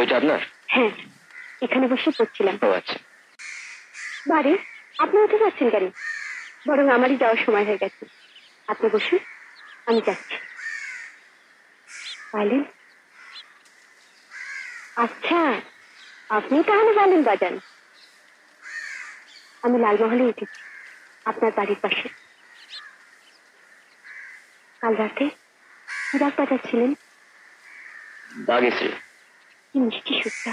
বইটা আপনার? হ্যাঁ, এখানে বসে পড়ছিলাম। ও আচ্ছা। বারে, আপনি উঠে যাচ্ছেন কেন? বরং আমারই যাওয়ার সময় হয়ে গেছে। আপনি বসুন, আমি যাচ্ছি। পাইলেন? আচ্ছা, আপনি তাহলে ভায়োলিন বাজান। আমি লালমহলে উঠেছি, আপনার বাড়ির পাশে। কাল রাতে কি রাগ বাজাচ্ছিলেন? বাগেছে। কি মিষ্টি সুরটা।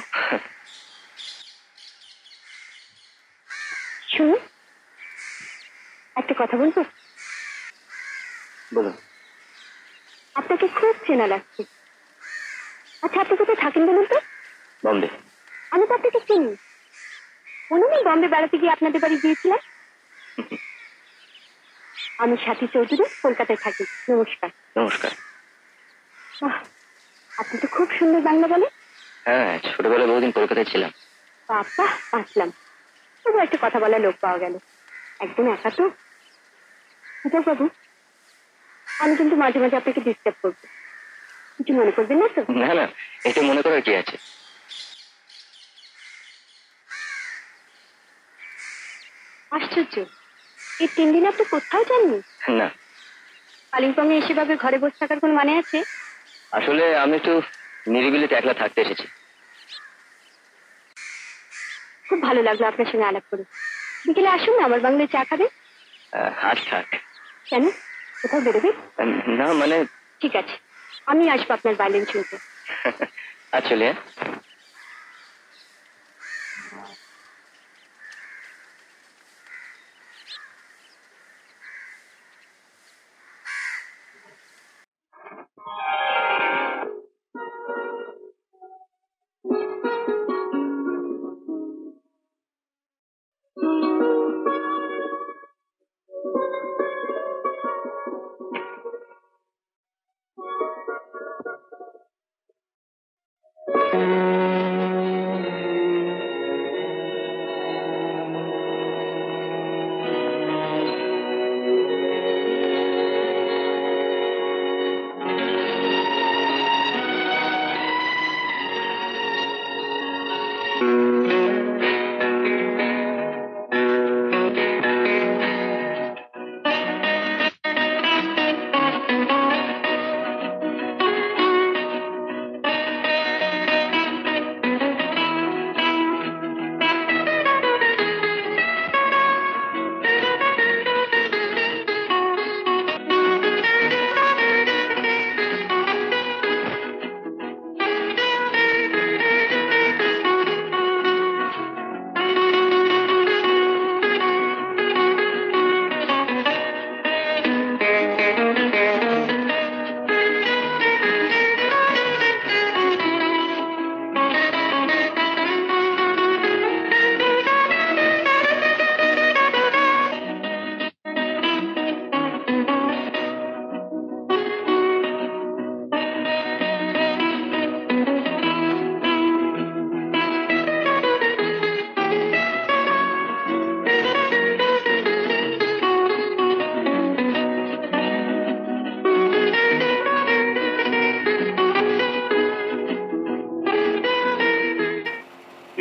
শুনুন, একটা কথা বলবো? বলুন। আপনাকে খুব চেনা লাগছে। আচ্ছা, আপনি কোথায় থাকেন বলুন তো? বম্বে। আমি তো আপনাকে চিনি। মনে নেই বম্বে বেড়াতে গিয়ে আপনাদের বাড়ি গিয়েছিলাম? আমি সাথী চৌধুরী, কলকাতায় থাকি। নমস্কার। নমস্কার। বাহ, আপনি তো খুব সুন্দর বাংলা বলেন। হ্যাঁ, ছোটবেলায় বহুদিন কলকাতায় ছিলাম। বাবা, বাঁচলাম। তবু একটা কথা বলার লোক পাওয়া গেল। একদম একা তো। সুজাক বাবু, আমি কিন্তু মাঝে মাঝে আপনাকে ডিস্টার্ব করবো, কিছু মনে করবেন না তো? না না, এটা মনে করার কি আছে? আশ্চর্য, এই 3 দিন আপনি কোথাও যাননি? না। কালিম্পং এ এসে ভাবে ঘরে বসে থাকার কোনো মানে আছে? আসলে আমি একটু নিরিবিলিতে একলা থাকতে এসেছি। খুব ভালো লাগলো আপনার সঙ্গে আলাপ করে। বিকেলে আসুন না, আমার বাংলায় চা খাবেন। আজ থাক। কেন, কোথাও বেরোবে? না মানে। ঠিক আছে, আমি আসবো আপনার ভায়োলিন শুনতে। আসলে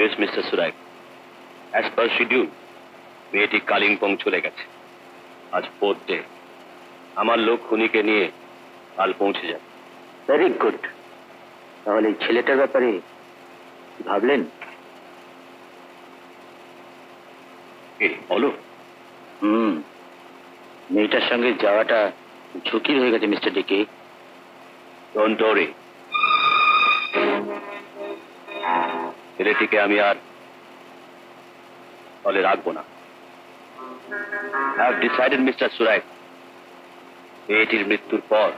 Yes, Mr. Surai. As per schedule, মেয়েটি কালিম্পং চলে গেছে। আজ 4th ডে। আমার লোক খুনিকে নিয়ে কাল পৌঁছে যাবে। Very good. তাহলে ছেলেটার ব্যাপারে ভাবলেন? বলো। মেয়েটার সঙ্গে যাওয়াটা ঝুঁকির হয়ে গেছে মিস্টার ডিকে। ডোন্ট ওয়ারি, ছেলেটিকে আমি আর ফলে রাখবো না। I have decided, Mr. Surai, মেয়েটির মৃত্যুর পর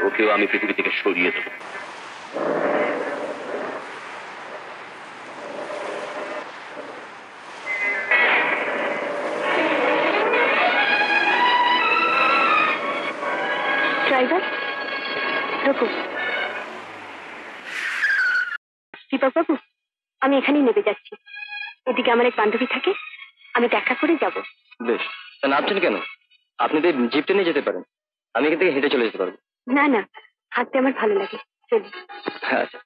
ওকেও আমি পৃথিবী থেকে সরিয়ে দেবো। ড্রাইভার, রুকো। দীপক বাবু, আমি এখানেই নেমে যাচ্ছি। এদিকে আমার এক বান্ধবী থাকে, আমি দেখা করে যাব। বেশ, তা নামছেন কেন? আপনি তো জিপটা নিয়ে যেতে পারেন, আমি এখান থেকে হেঁটে চলে যেতে পারবো। না না, হাঁটতে আমার ভালো লাগে। চলি। আচ্ছা।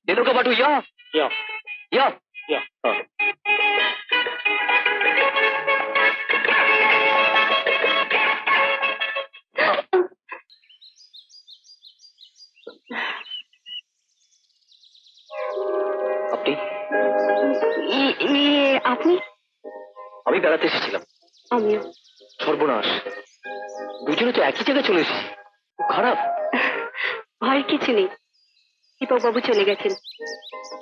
दे दो का बाटू या Ja, या ja. हाँ। আপনি আপনি? আমি বেড়াতে এসেছিলাম। আমিও। সর্বনাশ, দুজনে তো একই জায়গায় চলে এসেছি। খুব খারাপ। ভয়ের কিছু নেই, দীপক বাবু চলে গেছেন।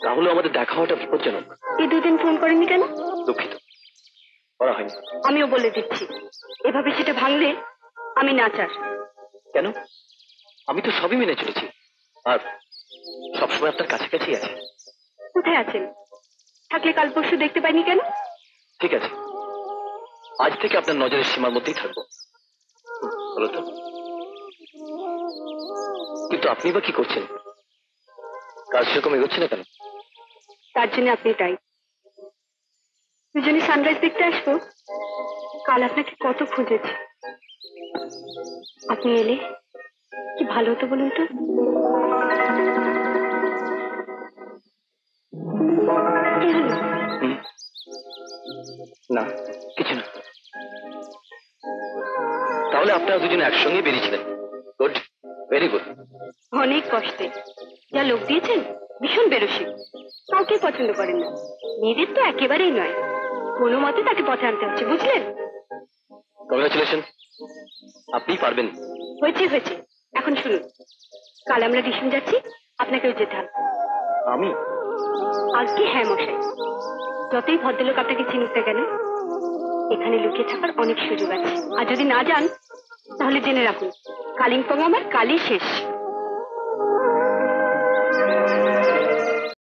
তাহলে আমাদের দেখা হওয়াটা বিপজ্জনক। এই দুদিন ফোন করেননি কেন? দুঃখিত, করা হয়নি। আমিও বলে দিচ্ছি, এভাবে সেটা ভাঙলে আমি নাচার। কেন? আমি তো সবই মেনে চলেছি, আর সবসময় আপনার কাছাকাছি আছি। কোথায় আছেন? থাকলে কাল পরশু দেখতে পাইনি কেন? ঠিক আছে, আজ থেকে আপনার নজরের সীমার মধ্যেই থাকবো। বলো তো, কিন্তু আপনি বা কি করছেন? কাজ সেরকম এগোচ্ছে না কেন? তার জন্য আপনি তাই। দুজনে সানরাইজ দেখতে আসবো। কাল আপনাকে কত খুঁজেছি, আপনি এলে কি ভালো হতো বলুন তো। কি হলো? হুম, না কিছু না। তাহলে আপনারা দুজনে একসঙ্গে বেরিয়েছিলেন। Good, very good. অনেক কষ্টে যা লোক দিয়েছেন, ভীষণ বেরসি, কাউকে পছন্দ করেন না। মেয়েদের তো একেবারেই নয়, কোনো মতে তাকে পথে আনতে হচ্ছে, বুঝলেন? কংগ্রাচুলেশন, আপনি পারবেন। হয়েছে হয়েছে, এখন শুনুন। কাল আমরা ডিসিশন যাচ্ছি, আপনাকেও যেতে হবে। আমি? আজকে হ্যাঁ মশাই, যতই ভদ্রলোক আপনাকে চিনুক না কেন, এখানে লুকিয়ে থাকার অনেক সুযোগ আছে। আর যদি না যান, তাহলে জেনে রাখুন, কালিম্পং আমার কালই শেষ।